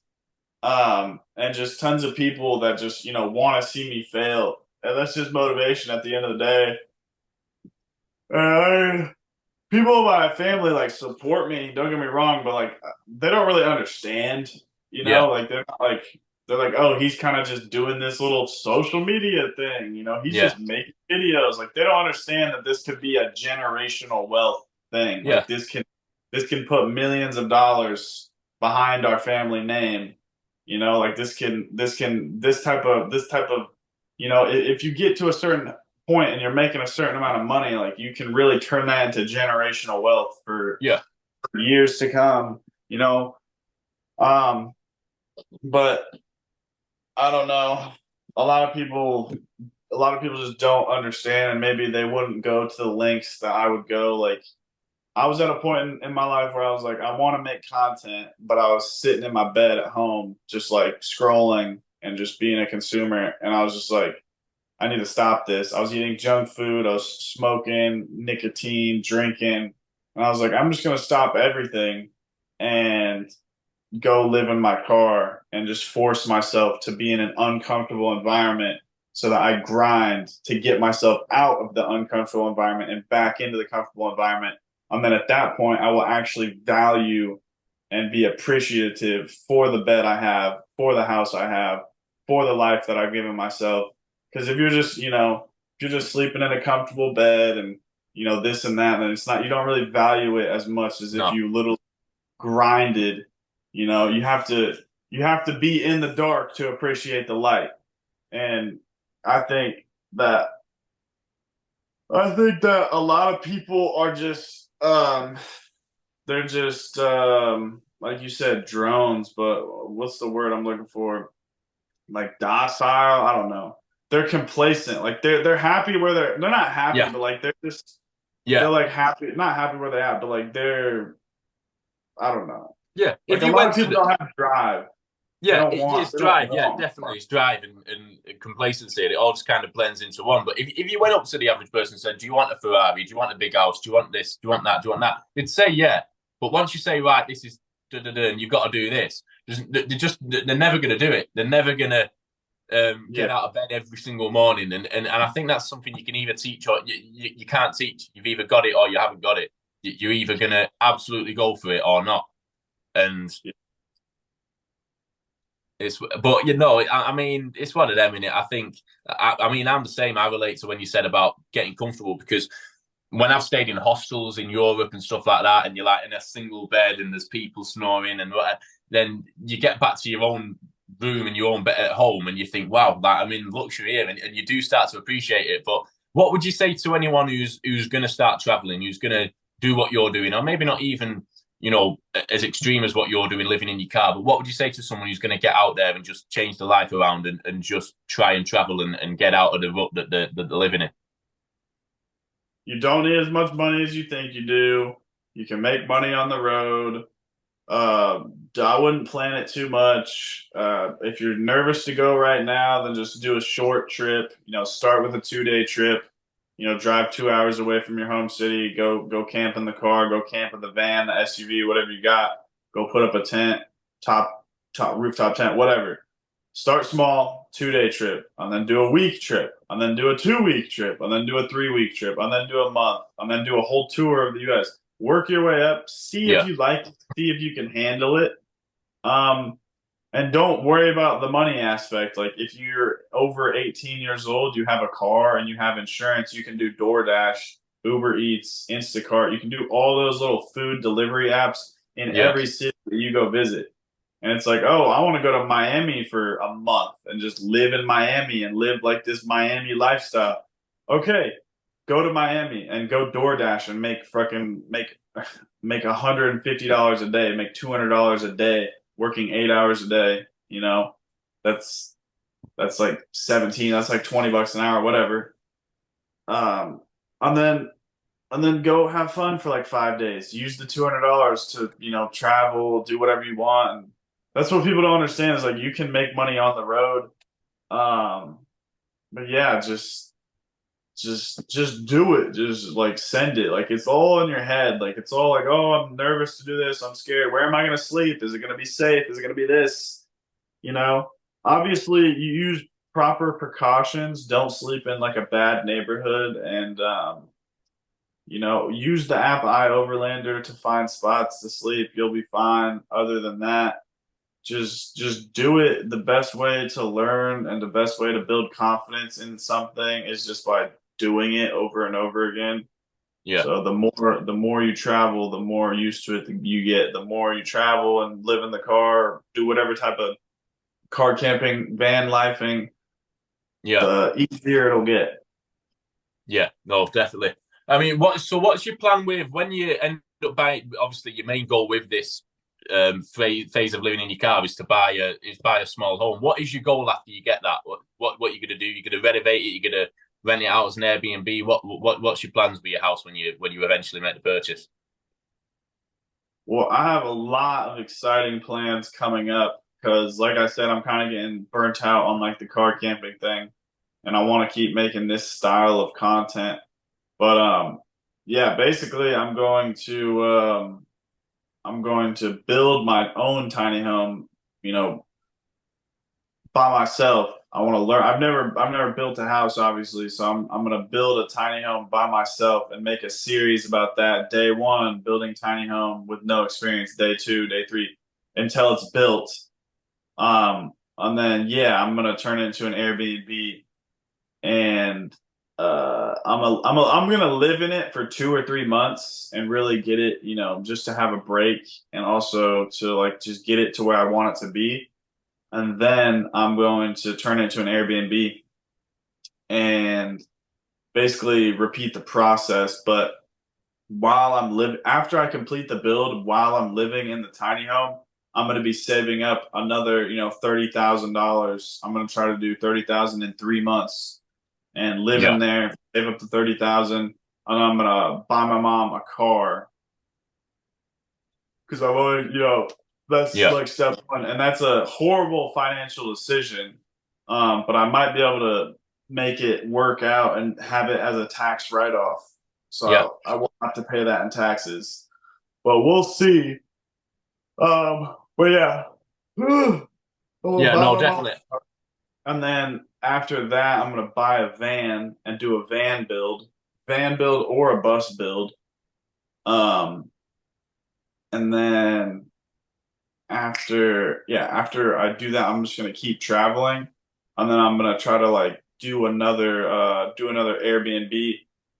Speaker 2: and just tons of people that just want to see me fail, and that's just motivation at the end of the day. People in my family like support me. Don't get me wrong, but like they don't really understand.
Speaker 1: Yeah,
Speaker 2: Like they're like, oh, he's kind of just doing this little social media thing. He's
Speaker 1: yeah,
Speaker 2: just making videos. Like they don't understand that this could be a generational wealth thing.
Speaker 1: yeah,
Speaker 2: Like this can put millions of dollars behind our family name. Like this type of if you get to a certain point and you're making a certain amount of money, like you can really turn that into generational wealth for
Speaker 1: yeah.
Speaker 2: years to come, Um, but I don't know. A lot of people, a lot of people just don't understand, and maybe they wouldn't go to the lengths that I would go. Like I was at a point in my life where I was like, I want to make content, but I was sitting in my bed at home, just like scrolling and just being a consumer, and I was just like, I need to stop this. I was eating junk food. I was smoking, nicotine, drinking. And I was like, I'm just going to stop everything and go live in my car and just force myself to be in an uncomfortable environment so that I grind to get myself out of the uncomfortable environment and back into the comfortable environment. And then at that point, I will actually value and be appreciative for the bed I have, for the house I have, for the life that I've given myself. Because if you're just sleeping in a comfortable bed and this and that, then it's not, you don't really value it as much as if
Speaker 1: No,
Speaker 2: you literally grinded. You have to be in the dark to appreciate the light. And I think that I think that a lot of people are just they're just like you said, drones, but what's the word I'm looking for? Like docile, I don't know. They're complacent. Like they're happy where they're not happy,
Speaker 1: yeah,
Speaker 2: but like they're
Speaker 1: yeah,
Speaker 2: like happy, not happy where they're at, but like I don't know.
Speaker 1: yeah.
Speaker 2: Like
Speaker 1: If
Speaker 2: a
Speaker 1: you
Speaker 2: lot
Speaker 1: went
Speaker 2: of
Speaker 1: to
Speaker 2: people
Speaker 1: the,
Speaker 2: don't have drive. They
Speaker 1: Yeah,
Speaker 2: don't want.
Speaker 1: it's
Speaker 2: They don't
Speaker 1: drive. Yeah,
Speaker 2: want.
Speaker 1: definitely, it's drive and complacency. And it all just kind of blends into one. But if you went up to the average person and said, "Do you want a Ferrari? Do you want a big house? Do you want this? Do you want that? Do you want that?" They'd say, "Yeah." But once you say, "Right, this is da da da," and you've got to do this, they're never going to do it. They're never going to
Speaker 2: Yeah,
Speaker 1: get out of bed every single morning. And I think that's something you can either teach or you can't teach. You've either got it or you haven't got it. You're either going to absolutely go for it or not. And
Speaker 2: yeah,
Speaker 1: But you know, I mean, it's one of them, innit? I think, I mean, I'm the same. I relate to when you said about getting comfortable because when I've stayed in hostels in Europe and stuff like that, and you're like in a single bed and there's people snoring and whatever, then you get back to your own room and your own bed at home and you think, wow, like I'm in luxury here, and you do start to appreciate it. But what would you say to anyone who's going to start traveling, who's going to do what you're doing, or maybe not even, you know, as extreme as what you're doing, living in your car, but what would you say to someone who's going to get out there and just change their life around and just try and travel and get out of the rut that they're living in?
Speaker 2: You don't need as much money as you think you do. You can make money on the road. Uh, I wouldn't plan it too much. If you're nervous to go right now, then just do a short trip. Start with a 2-day trip. Drive 2 hours away from your home city. Go camp in the car. Go camp in the van, the SUV, whatever you got. Go put up a tent, top rooftop tent, whatever. Start small, 2-day trip, and then do a week trip, and then do a 2-week trip, and then do a 3-week trip, and then do a month, and then do a whole tour of the U.S. Work your way up, see if
Speaker 1: Yeah,
Speaker 2: you like it, see if you can handle it. Um, and don't worry about the money aspect. Like if you're over 18 years old, you have a car and you have insurance, you can do DoorDash, Uber Eats, Instacart. You can do all those little food delivery apps in
Speaker 1: yeah,
Speaker 2: every city that you go visit. And it's like, oh, I want to go to Miami for a month and just live in Miami and live like this Miami lifestyle. Okay, go to Miami and go DoorDash and make $150 a day, make $200 a day, working 8 hours a day. That's that's like 17. That's like $20 an hour, whatever. Um, and then go have fun for like 5 days. Use the $200 to travel, do whatever you want. And that's what people don't understand is like you can make money on the road. Um, but yeah, just do it. Just like send it. Like it's all in your head. Like it's all like, oh, I'm nervous to do this. I'm scared. Where am I going to sleep? Is it going to be safe? Is it going to be this? You know, Obviously you use proper precautions. Don't sleep in like a bad neighborhood and use the app iOverlander to find spots to sleep. You'll be fine. Other than that, just do it. The best way to learn and the best way to build confidence in something is just by doing it over and over again.
Speaker 1: yeah.
Speaker 2: So the more you travel, the more used to it you get. The more you travel and live in the car, do whatever type of car camping, van lifing,
Speaker 1: Yeah,
Speaker 2: the easier it'll get.
Speaker 1: yeah, no, definitely. I mean, what's your plan with when you end up buying? Obviously, your main goal with this phase of living in your car is to buy a small home. What is your goal after you get that? What you're gonna do? You're gonna renovate it. You're gonna rent it out as an Airbnb. What's your plans with your house when you eventually make the purchase?
Speaker 2: Well, I have a lot of exciting plans coming up because, like I said, I'm kind of getting burnt out on like the car camping thing, and I want to keep making this style of content. But yeah, basically, I'm going to build my own tiny home, you know, by myself. I want to learn. I've never built a house, obviously, so I'm gonna build a tiny home by myself and make a series about that. Day one, building tiny home with no experience. Day two, day three, until it's built. And then yeah, I'm gonna turn it into an Airbnb, and I'm gonna live in it for 2 or 3 months and really get it, just to have a break and also to like just get it to where I want it to be, and then I'm going to turn it into an Airbnb and basically repeat the process. But after I complete the build, while I'm living in the tiny home, I'm going to be saving up another, $30,000. I'm going to try to do 30,000 in 3 months and live
Speaker 1: Yeah,
Speaker 2: in there, save up to 30,000, and I'm going to buy my mom a car because I want to, that's
Speaker 1: yeah,
Speaker 2: like step one, and that's a horrible financial decision. But I might be able to make it work out and have it as a tax write-off,
Speaker 1: yeah,
Speaker 2: so I won't have to pay that in taxes. But we'll see. But yeah, I'm gonna
Speaker 1: yeah.
Speaker 2: buy
Speaker 1: No,
Speaker 2: my mom,
Speaker 1: definitely.
Speaker 2: and then after that, I'm gonna buy a van and do a van build or a bus build. Um, and then after I do that, I'm just gonna keep traveling, and then I'm gonna try to like do another Airbnb.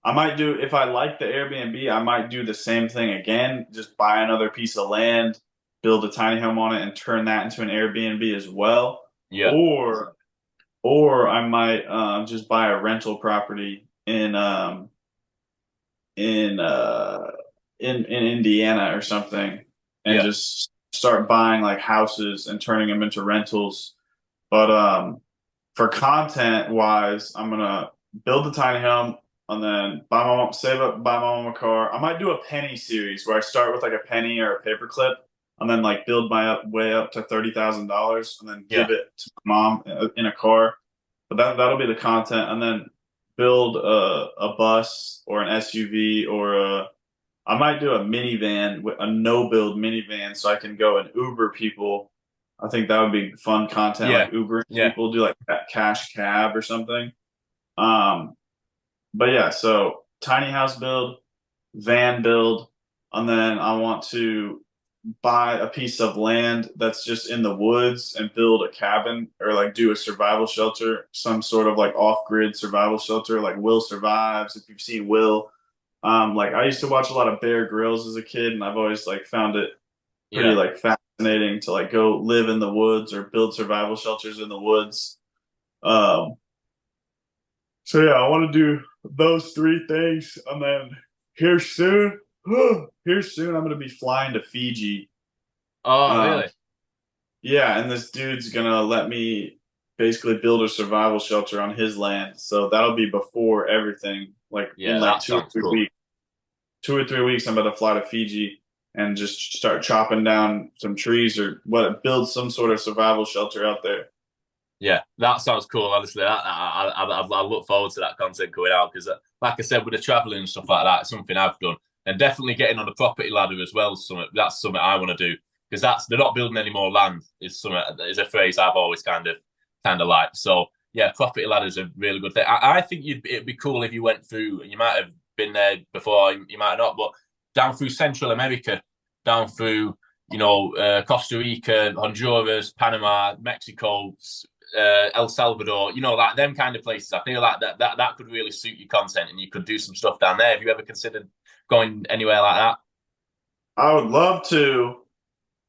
Speaker 2: I might do if I like the Airbnb, I might do the same thing again, just buy another piece of land, build a tiny home on it, and turn that into an Airbnb as well.
Speaker 1: Yeah,
Speaker 2: Or I might just buy a rental property in uh in Indiana or something and
Speaker 1: yeah,
Speaker 2: just start buying like houses and turning them into rentals. But for content wise, I'm gonna build a tiny home and then save up, buy my mom a car. I might do a penny series where I start with like a penny or a paperclip and then like build my way up to $30,000 and then
Speaker 1: yeah,
Speaker 2: give it to my mom in a car. But that'll be the content, and then build a bus or an SUV or a I might do a minivan, a no build minivan, so I can go and Uber people. I think that would be fun content,
Speaker 1: yeah,
Speaker 2: like Ubering
Speaker 1: yeah.
Speaker 2: people, do like that cash cab or something. Um, but yeah, so tiny house build, van build, and then I want to buy a piece of land that's just in the woods and build a cabin or like do a survival shelter, some sort of like off-grid survival shelter, like Will Survives. If you've seen Will, like I used to watch a lot of Bear Grylls as a kid, and I've always like found it pretty
Speaker 1: Yeah.
Speaker 2: like fascinating to like go live in the woods or build survival shelters in the woods. Um, so yeah, I want to do those three things, and then here soon, here soon, I'm going to be flying to Fiji.
Speaker 1: Oh,
Speaker 2: Um,
Speaker 1: really?
Speaker 2: yeah, and this dude's gonna let me basically build a survival shelter on his land, so that'll be before everything. Like in
Speaker 1: Yeah,
Speaker 2: like
Speaker 1: that sounds cool.
Speaker 2: 2 or 3 weeks, I'm about to fly to Fiji and just start chopping down some trees or build some sort of survival shelter out there.
Speaker 1: Yeah, that sounds cool. Honestly, I look forward to that content coming out because, like I said, with the traveling and stuff like that, it's something I've done, and definitely getting on the property ladder as well. Something that's something I want to do because that's they're not building any more land. Is a phrase I've always kind of liked. So yeah, property ladder is a really good thing. I think it'd be cool if you went through, and you might have been there before, you might not, but down through Central America, down through Costa Rica, Honduras, Panama, Mexico, El Salvador, like them kind of places. I feel like that could really suit your content, and you could do some stuff down there. Have you ever considered going anywhere like that?
Speaker 2: I would love to.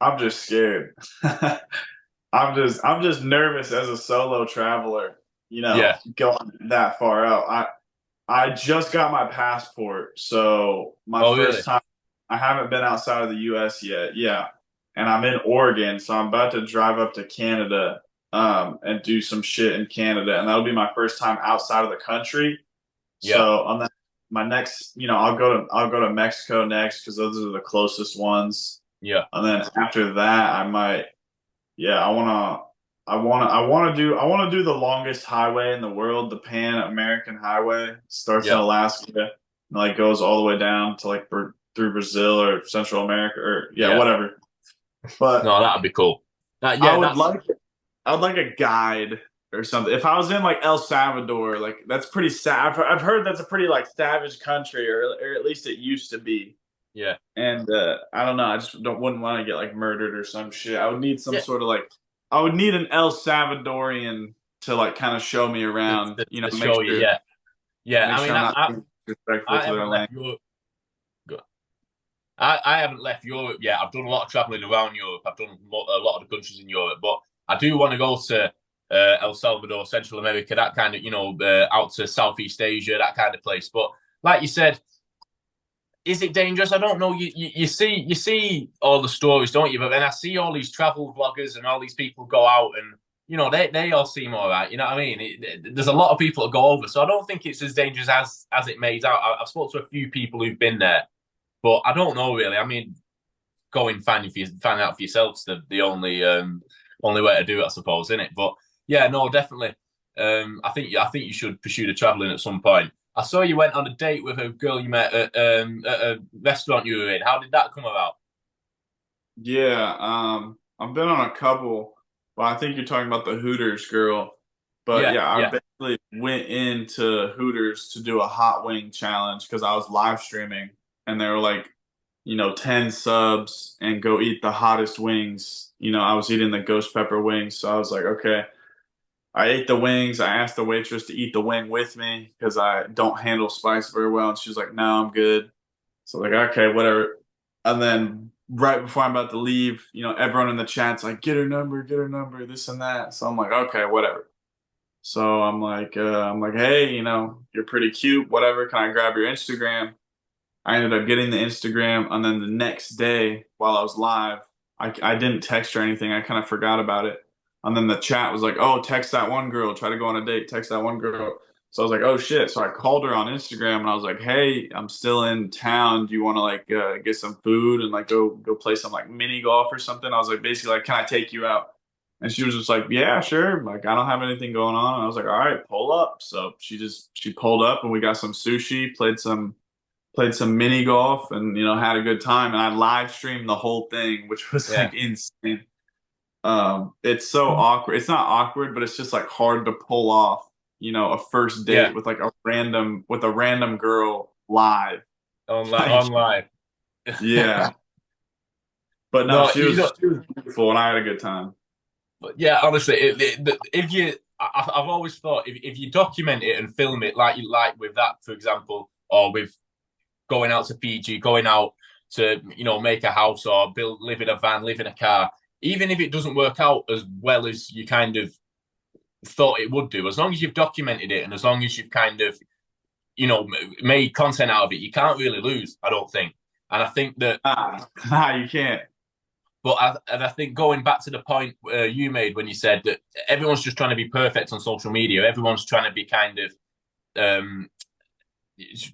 Speaker 2: I'm just scared. I'm just nervous as a solo traveler,
Speaker 1: Yeah.
Speaker 2: going that far out. I just got my passport, so my
Speaker 1: Oh, really?
Speaker 2: first time. I haven't been outside of the U.S. yet. Yeah, and I'm in Oregon, so I'm about to drive up to Canada, and do some shit in Canada, and that'll be my first time outside of the country.
Speaker 1: Yeah.
Speaker 2: So on that, my next, I'll go to Mexico next because those are the closest ones,
Speaker 1: Yeah.
Speaker 2: and then after that, I might. Yeah, I want to do the longest highway in the world, the Pan American Highway. Starts in
Speaker 1: Yeah.
Speaker 2: Alaska and like goes all the way down to like through Brazil or Central America or yeah,
Speaker 1: Yeah.
Speaker 2: whatever. But
Speaker 1: No, that'd be cool.
Speaker 2: I
Speaker 1: Yeah,
Speaker 2: would
Speaker 1: that's
Speaker 2: like I would like a guide or something. If I was in like El Salvador, like that's pretty sad. I've heard that's a pretty like savage country, or at least it used to be.
Speaker 1: yeah.
Speaker 2: And I don't know. I just don't wouldn't want to get like murdered or some shit. I would need some
Speaker 1: Yeah.
Speaker 2: sort of like I would need an El Salvadorian to like kind of show me around.
Speaker 1: To show you, yeah. Yeah.
Speaker 2: Make
Speaker 1: I
Speaker 2: sure
Speaker 1: mean,
Speaker 2: I'm not being disrespectful
Speaker 1: I
Speaker 2: to their
Speaker 1: haven't
Speaker 2: land.
Speaker 1: left Europe. I haven't left Europe yet. I've done a lot of traveling around Europe. I've done a lot of the countries in Europe, but I do want to go to El Salvador, Central America, that kind of, out to Southeast Asia, that kind of place. But like you said, is it dangerous? I don't know. You see all the stories, don't you? But then I see all these travel vloggers and all these people go out, and they all seem all right. You know what I mean? There's a lot of people that go over, so I don't think it's as dangerous as it made out. I've spoken to a few people who've been there, but I don't know really. I mean, going find out for yourselves the only way to do it, I suppose, isn't it? But yeah, no, definitely. I think you should pursue the traveling at some point. I saw you went on a date with a girl you met at a restaurant you were in. How did that come about?
Speaker 2: Yeah, I've been on a couple. Well, I think you're talking about the Hooters girl. But
Speaker 1: Yeah,
Speaker 2: yeah, I
Speaker 1: yeah,
Speaker 2: basically went into Hooters to do a hot wing challenge because I was live streaming and they were like 10 subs and go eat the hottest wings. I was eating the ghost pepper wings. So I was like, okay. I ate the wings. I asked the waitress to eat the wing with me because I don't handle spice very well. And she was like, no, I'm good. So I was like, okay, whatever. And then right before I'm about to leave, everyone in the chat's like, get her number, this and that. So I'm like, okay, whatever. So I'm like, hey, you're pretty cute. Whatever. Can I grab your Instagram? I ended up getting the Instagram, and then the next day while I was live, I didn't text her anything. I kind of forgot about it. And then the chat was like, "Oh, text that one girl. Try to go on a date. Text that one girl." So I was like, "Oh shit!" So I called her on Instagram, and I was like, "Hey, I'm still in town. Do you want to get some food and go play some like mini golf or something?" I was like, basically like, "Can I take you out?" And she was just like, "Yeah, sure." Like, I don't have anything going on. And I was like, "All right, pull up." So she pulled up, and we got some sushi, played some mini golf, and had a good time, and I live streamed the whole thing, which was
Speaker 1: Yeah,
Speaker 2: like insane. It's so awkward. It's not awkward, but it's just like hard to pull off, a first
Speaker 1: yeah,
Speaker 2: date with like a random girl live. Like,
Speaker 1: online.
Speaker 2: yeah. But no,
Speaker 1: No,
Speaker 2: she was she was beautiful, and I had a good time.
Speaker 1: but yeah, honestly, if you, I've always thought if you document it and film it like you like with that, for example, or with going out to Fiji, going out to make a house or live in a van, live in a car, even if it doesn't work out as well as you kind of thought it would do, as long as you've documented it and as long as you've kind of made content out of it, you can't really lose. I don't think, and I think that.
Speaker 2: Nah, you can't.
Speaker 1: I think going back to the point you made when you said that everyone's just trying to be perfect on social media, everyone's trying to be kind of um,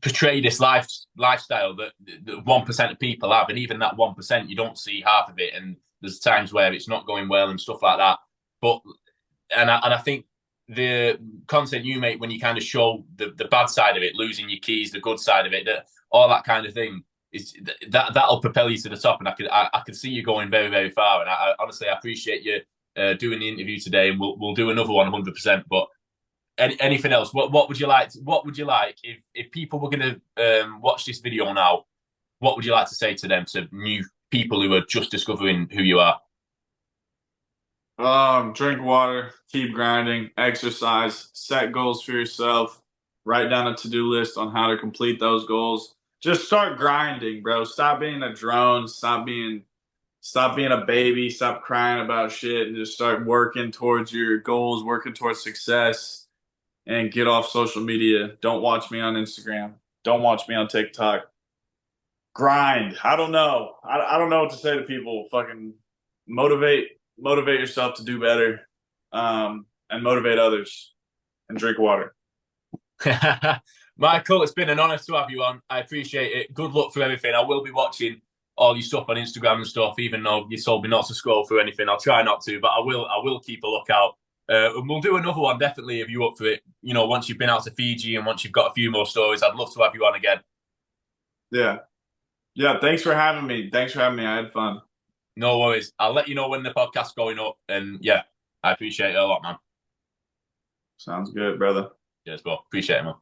Speaker 1: portray this lifestyle that 1% of people have, and even that 1%, you don't see half of it, and there's times where it's not going well and stuff like that. But and I think the content you make when you kind of show the bad side of it, losing your keys, the good side of it, all that kind of thing is that'll propel you to the top, and I could see you going very very far. And honestly I appreciate you doing the interview today, and we'll do another one 100%. But anything else? What would you like? What would you like if people were going to watch this video now? What would you like to say to them, to new people who are just discovering who you are?
Speaker 2: Drink water, keep grinding, exercise, set goals for yourself, write down a to-do list on how to complete those goals. Just start grinding, bro. Stop being a drone, stop being a baby, stop crying about shit, and just start working towards your goals, working towards success, and get off social media. Don't watch me on Instagram. Don't watch me on TikTok. Grind. I don't know. I don't know what to say to people. Fucking motivate yourself to do better, and motivate others, and drink water.
Speaker 1: Michael, it's been an honor to have you on. I appreciate it. Good luck for everything. I will be watching all your stuff on Instagram and stuff, even though you told me not to scroll through anything. I'll try not to, but I will keep a lookout. And we'll do another one definitely if you're up for it. Once you've been out to Fiji and once you've got a few more stories, I'd love to have you on again.
Speaker 2: Yeah. Yeah. Thanks for having me. Thanks for having me. I had fun.
Speaker 1: No worries. I'll let you know when the podcast's going up. And yeah, I appreciate it a lot, man.
Speaker 2: Sounds good, brother.
Speaker 1: Cheers, bro. Appreciate it, man.